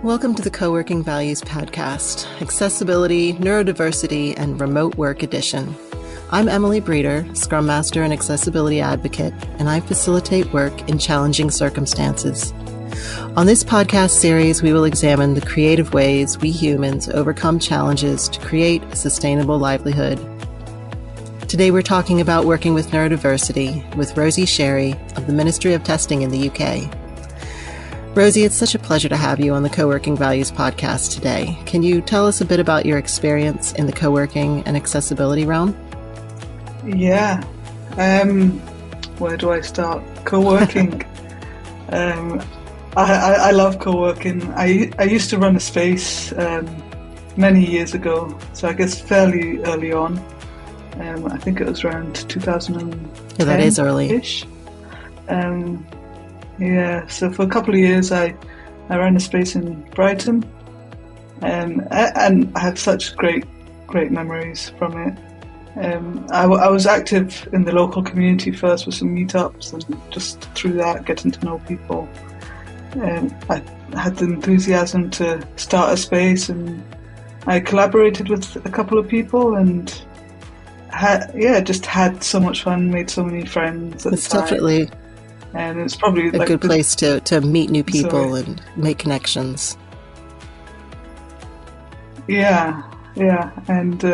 Welcome to the Coworking Values Podcast, Accessibility, Neurodiversity, and Remote Work Edition. I'm Emily Breeder, Scrum Master and Accessibility Advocate, and I facilitate work in challenging circumstances. On this podcast series, we will examine the creative ways we humans overcome challenges to create a sustainable livelihood. Today we're talking about working with neurodiversity with Rosie Sherry of the Ministry of Testing in the UK. Rosie, it's such a pleasure to have you on the Coworking Values podcast today. Can you tell us a bit about your experience in the coworking and accessibility realm? Yeah. Where do I start? Coworking. I love coworking. I used to run a space many years ago, so I guess fairly early on. I think it was around 2010. Yeah, that is early. Yeah, so for a couple of years I ran a space in Brighton, and I have such great memories from it. I was active in the local community first with some meetups, and just through that getting to know people. I had the enthusiasm to start a space, and I collaborated with a couple of people and just had so much fun, made so many friends. It's definitely... And it's probably a good place to meet new people and make connections. Yeah. And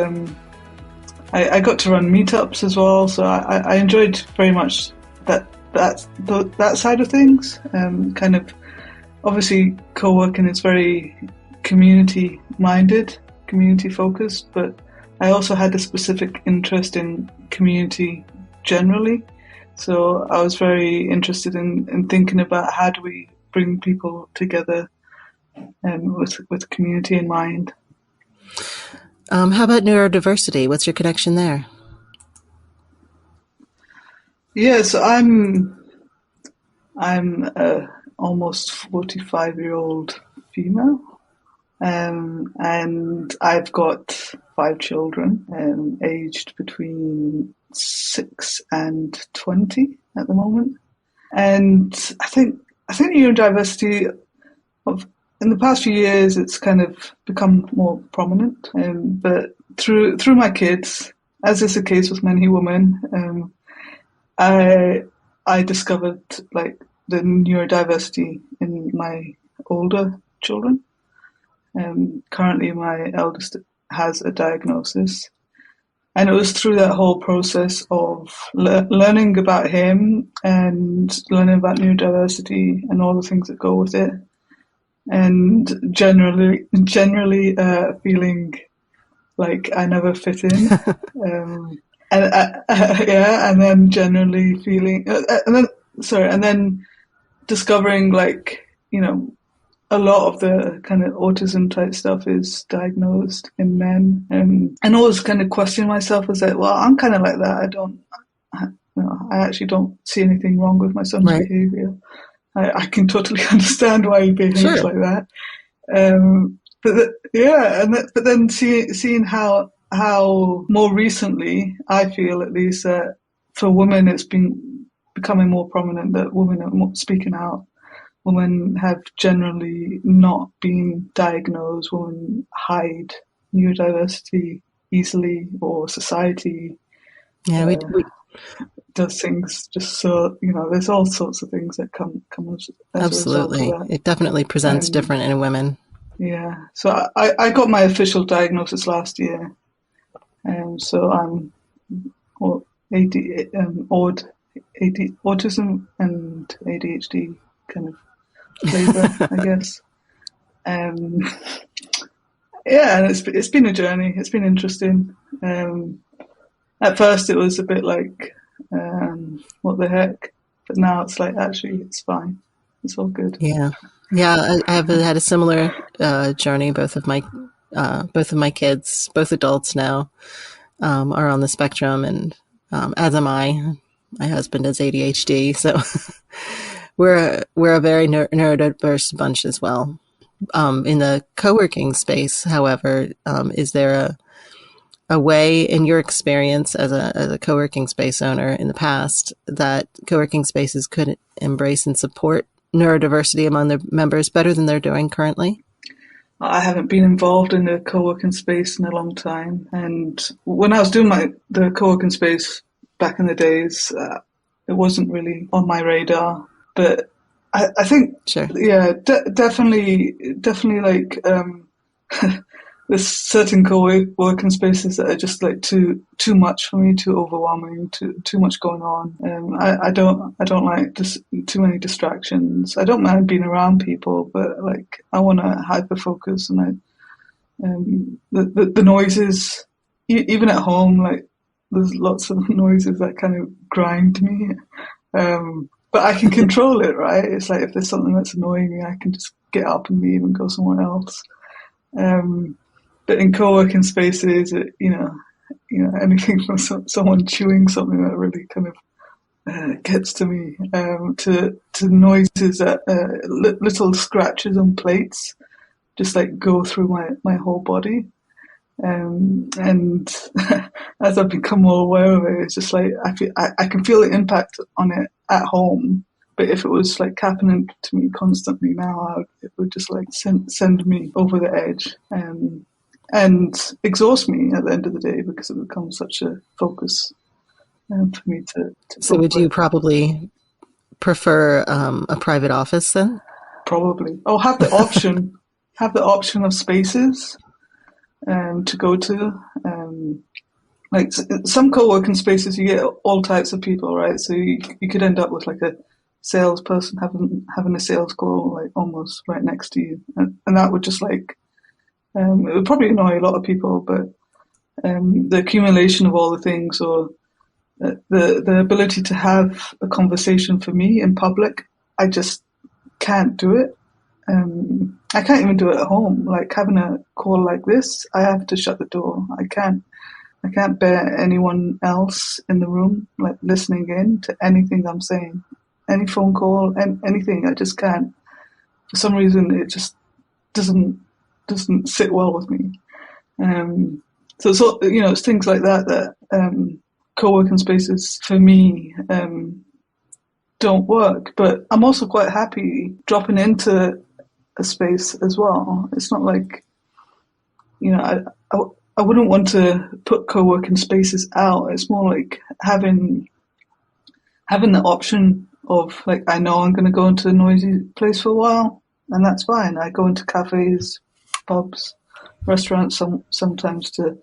I got to run meetups as well, so I enjoyed very much that side of things. Kind of, obviously, co-working is very community-minded, community-focused, but I also had a specific interest in community generally. So I was very interested in thinking about how do we bring people together with community in mind. How about neurodiversity? What's your connection there? Yeah, so I'm a almost 45-year-old female, and I've got 5 children, aged between 6 and 20 at the moment. And I think neurodiversity in the past few years it's kind of become more prominent. But through my kids, as is the case with many women, I discovered like the neurodiversity in my older children. Currently my eldest has a diagnosis. And it was through that whole process of learning about him and learning about neurodiversity and all the things that go with it, and generally feeling like I never fit in, and then generally feeling, and then discovering, like, you know, a lot of the kind of autism type stuff is diagnosed in men, and always kind of question myself as like, well, I'm kind of like that. I actually don't see anything wrong with my son's behaviour. I can totally understand why he behaves like that. But then seeing how more recently, I feel at least that for women it's been becoming more prominent that women are more speaking out. Women have generally not been diagnosed. Women hide neurodiversity easily, or society we does things just so, you know, there's all sorts of things that come as absolutely. A result of that. It definitely presents different in women. Yeah. So I got my official diagnosis last year. So I'm autism and ADHD kind of flavor, I guess. And it's been a journey. It's been interesting. At first it was a bit like, what the heck? But now it's like, actually, it's fine. It's all good. Yeah. I have had a similar journey. Both of my kids, both adults now, are on the spectrum, and as am I. My husband has ADHD, so we're a very neurodiverse bunch as well. In the co-working space, however, is there a way, in your experience as a co-working space owner in the past, that co-working spaces could embrace and support neurodiversity among their members better than they're doing currently? I haven't been involved in a co-working space in a long time. And when I was doing the co-working space back in the days, it wasn't really on my radar. But I think, Sure. yeah, definitely like there's certain co-working spaces that are just like too much for me, too overwhelming, too much going on. I don't like just too many distractions. I don't mind being around people, but like I want to hyper focus, and the noises, even at home, like there's lots of noises that kind of grind me. But I can control it, right? It's like if there's something that's annoying me, I can just get up and leave and go somewhere else. But in co-working spaces, anything from someone chewing something that really kind of gets to me, to noises that little scratches on plates just like go through my whole body. And as I've become more aware of it, it's just like I can feel the impact on it at home. But if it was like happening to me constantly now, it would just like send me over the edge. And exhaust me at the end of the day, because it becomes such a focus for me to So would you probably prefer a private office then? probably have the option of spaces to go to. Like some co-working spaces, you get all types of people, right? So you could end up with like a salesperson having a sales call like almost right next to you, and that would just like it would probably annoy a lot of people, but the accumulation of all the things, or the ability to have a conversation for me in public, I just can't do it. I can't even do it at home. Like having a call like this, I have to shut the door. I can't bear anyone else in the room like listening in to anything I'm saying, any phone call, and anything. I just can't. For some reason, it just doesn't sit well with me. So it's things like that co-working spaces for me don't work. But I'm also quite happy dropping into a space as well. It's not like, I wouldn't want to put co-working spaces out. It's more like having the option of like, I know I'm going to go into a noisy place for a while, and that's fine. I go into cafes, pubs, restaurants sometimes to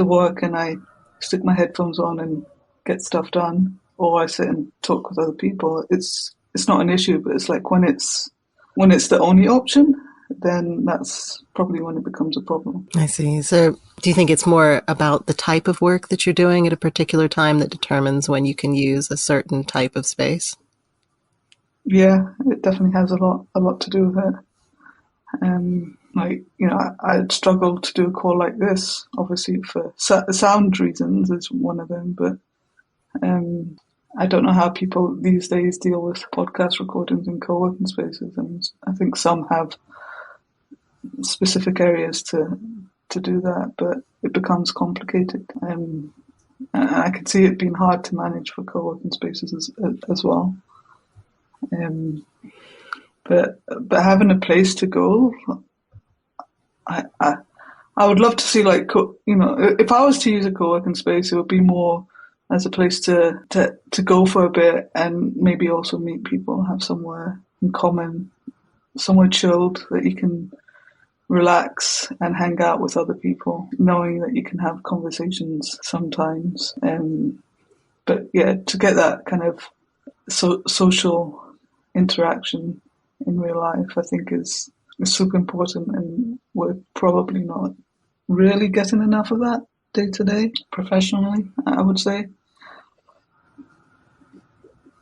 work, and I stick my headphones on and get stuff done, or I sit and talk with other people. It's not an issue, but it's like when it's the only option, then that's probably when it becomes a problem. I see. So do you think it's more about the type of work that you're doing at a particular time that determines when you can use a certain type of space? Yeah, it definitely has a lot to do with it. I'd struggle to do a call like this, obviously for sound reasons is one of them, but I don't know how people these days deal with podcast recordings in co-working spaces, and I think some have specific areas to do that, but it becomes complicated. And I could see it being hard to manage for co-working spaces as well. But having a place to go, I would love to see, like, if I was to use a co-working space, it would be more as a place to go for a bit and maybe also meet people, have somewhere in common, somewhere chilled that you can relax and hang out with other people, knowing that you can have conversations sometimes. But yeah, to get that kind of social interaction in real life, I think is super important, and we're probably not really getting enough of that day to day professionally, I would say.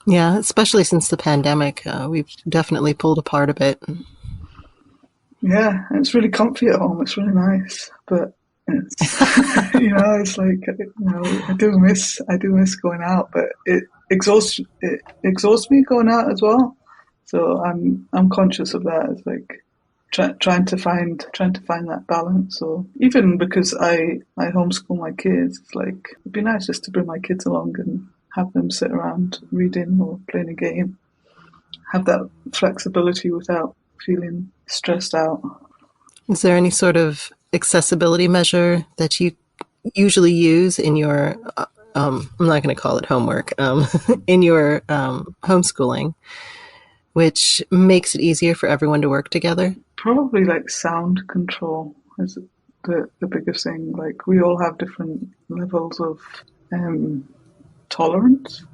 Yeah, especially since the pandemic, we've definitely pulled apart a bit. Yeah, it's really comfy at home. It's really nice, but it's it's like I do miss going out, but it exhausts me going out as well. So I'm conscious of that. It's like trying to find that balance. Or even because I homeschool my kids, it's like it'd be nice just to bring my kids along and have them sit around reading or playing a game. Have that flexibility without feeling stressed out. Is there any sort of accessibility measure that you usually use in your, I'm not going to call it homework, in your homeschooling, which makes it easier for everyone to work together? Probably like sound control is the biggest thing. Like we all have different levels of tolerance.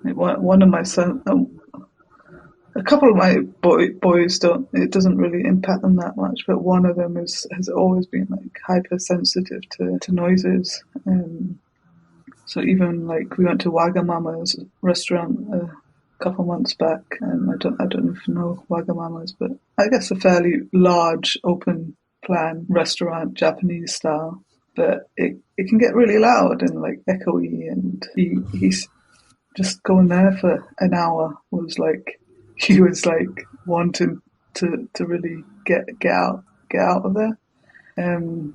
Like one of my son, a couple of my boys don't. It doesn't really impact them that much, but one of them has always been like hypersensitive to noises. So even like we went to Wagamama's restaurant a couple months back, and I don't know if you know Wagamama's, but I guess a fairly large open plan restaurant, Japanese style. But it can get really loud and like echoey, and he's just going there for an hour was like he was like wanting to really get out of there. And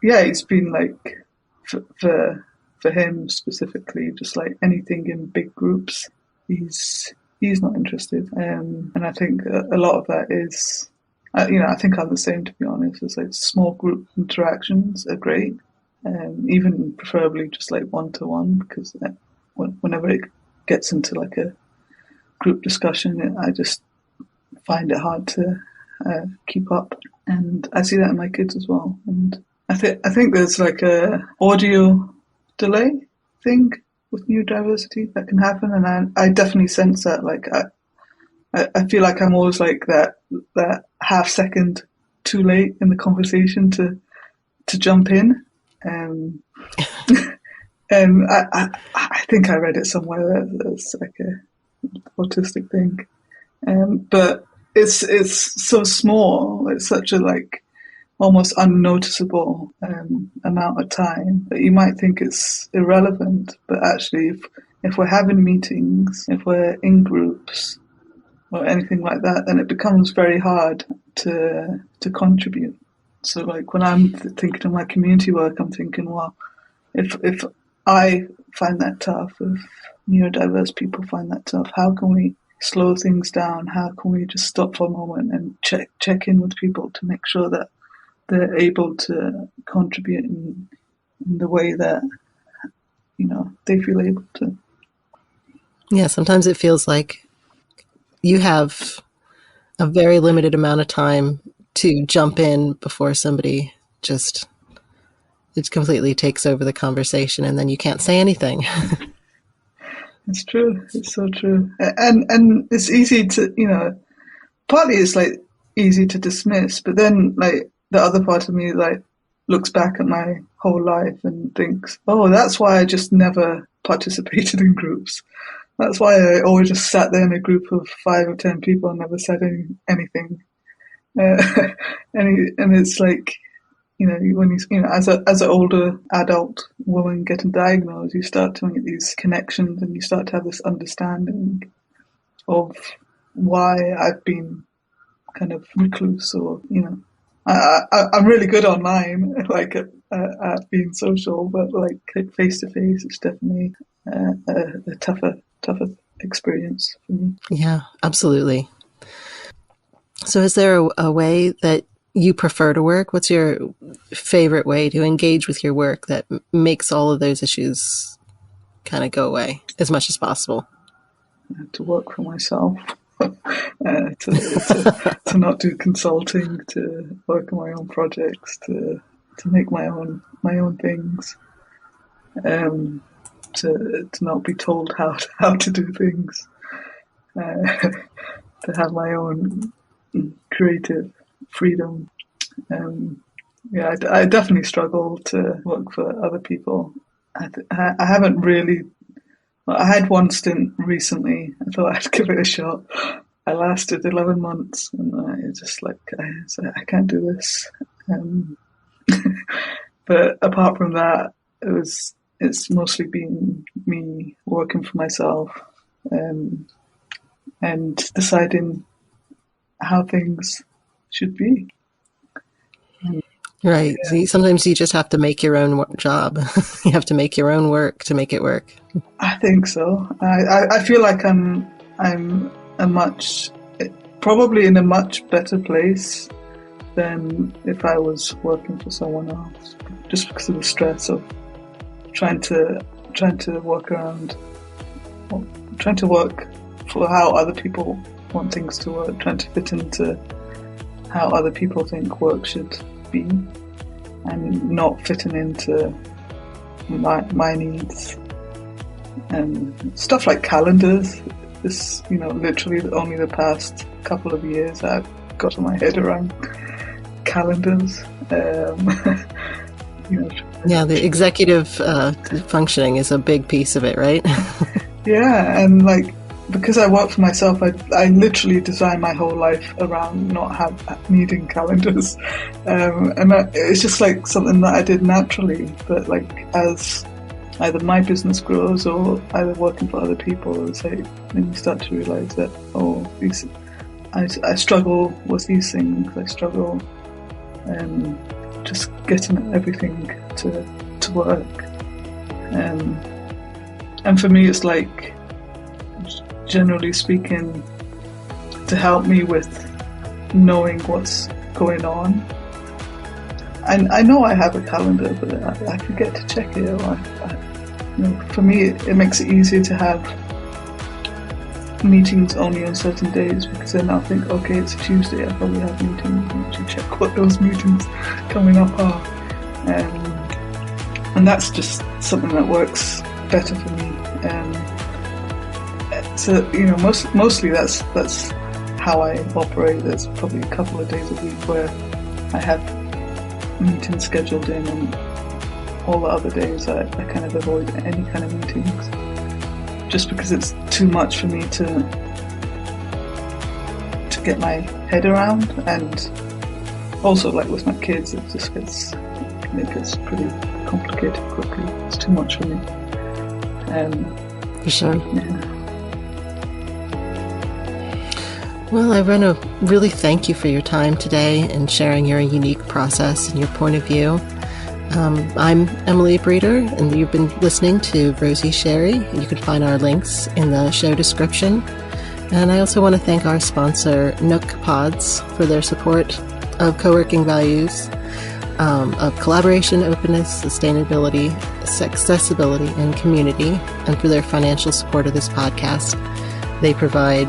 yeah, it's been like for him specifically, just like anything in big groups, he's not interested. And I think a lot of that is, I think I'm the same, to be honest. It's like small group interactions are great, even preferably just like one-to-one, because whenever it gets into like a group discussion, I just find it hard to keep up. And I see that in my kids as well. And I think there's like a audio delay thing with neurodiversity that can happen, and I definitely sense that. Like I feel like I'm always like that half second too late in the conversation to jump in. And I think I read it somewhere that it's like a autistic thing, but it's so small. It's such a like almost unnoticeable amount of time that you might think it's irrelevant, but actually, if we're having meetings, if we're in groups or anything like that, then it becomes very hard to contribute. So, like when I'm thinking of my community work, I'm thinking, well, if I find that tough, if neurodiverse people find that tough, how can we slow things down? How can we just stop for a moment and check in with people to make sure that they're able to contribute in the way that, they feel able to. Yeah, sometimes it feels like you have a very limited amount of time to jump in before somebody just it completely takes over the conversation, and then you can't say anything. It's true. It's so true. And it's easy to, partly it's like easy to dismiss, but then like the other part of me like looks back at my whole life and thinks, oh, that's why I just never participated in groups. That's why I always just sat there in a group of 5 or 10 people and never said anything. And it's like, when as an older adult woman getting diagnosed, you start to make these connections and you start to have this understanding of why I've been kind of recluse, or I'm really good online, like at being social, but like face to face, it's definitely a tougher experience for me. Yeah, absolutely. So is there a way that you prefer to work? What's your favorite way to engage with your work that makes all of those issues kind of go away as much as possible? To work for myself, to not do consulting, to work on my own projects, to make my own things, to not be told how to do things, to have my own creative freedom. I definitely struggle to work for other people. I haven't really. Well, I had one stint recently. I thought I'd give it a shot. I lasted 11 months, and I just like I can't do this. But apart from that, it's mostly been me working for myself, and deciding how things should be. Right. Yeah. See, sometimes you just have to make your own job. You have to make your own work to make it work. I think so. I feel like I'm a much probably in a much better place than if I was working for someone else, just because of the stress of trying to work around, trying to work for how other people want things to work, trying to fit into how other people think work should be, and not fitting into my needs. And stuff like calendars is, literally only the past couple of years I've got my head around calendars. Yeah, the executive functioning is a big piece of it, right? Yeah, and because I work for myself, I literally design my whole life around not needing calendars, and it's just something that I did naturally. But as either my business grows or either working for other people, then you start to realize that I struggle with these things. I struggle just getting everything to work, and for me, it's generally speaking, to help me with knowing what's going on. And I know I have a calendar, but I forget to check it. For me, it makes it easier to have meetings only on certain days, because then I'll think, okay, it's a Tuesday, I probably have meetings, and to check what those meetings coming up are. And that's just something that works better for me. So mostly that's how I operate. There's probably a couple of days a week where I have meetings scheduled in, and all the other days I kind of avoid any kind of meetings, just because it's too much for me to get my head around. And also, with my kids, it gets pretty complicated quickly. It's too much for me. For sure. Yeah. Well, I want to really thank you for your time today and sharing your unique process and your point of view. I'm Emily Breeder, and you've been listening to Rosie Sherry. You can find our links in the show description. And I also want to thank our sponsor, Nook Pods, for their support of coworking values, of collaboration, openness, sustainability, accessibility, and community, and for their financial support of this podcast. They provide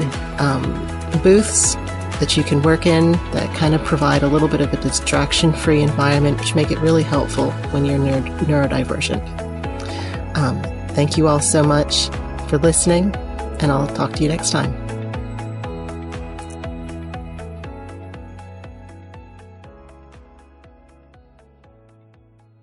booths that you can work in that kind of provide a little bit of a distraction-free environment, which make it really helpful when you're neurodivergent. Thank you all so much for listening, and I'll talk to you next time.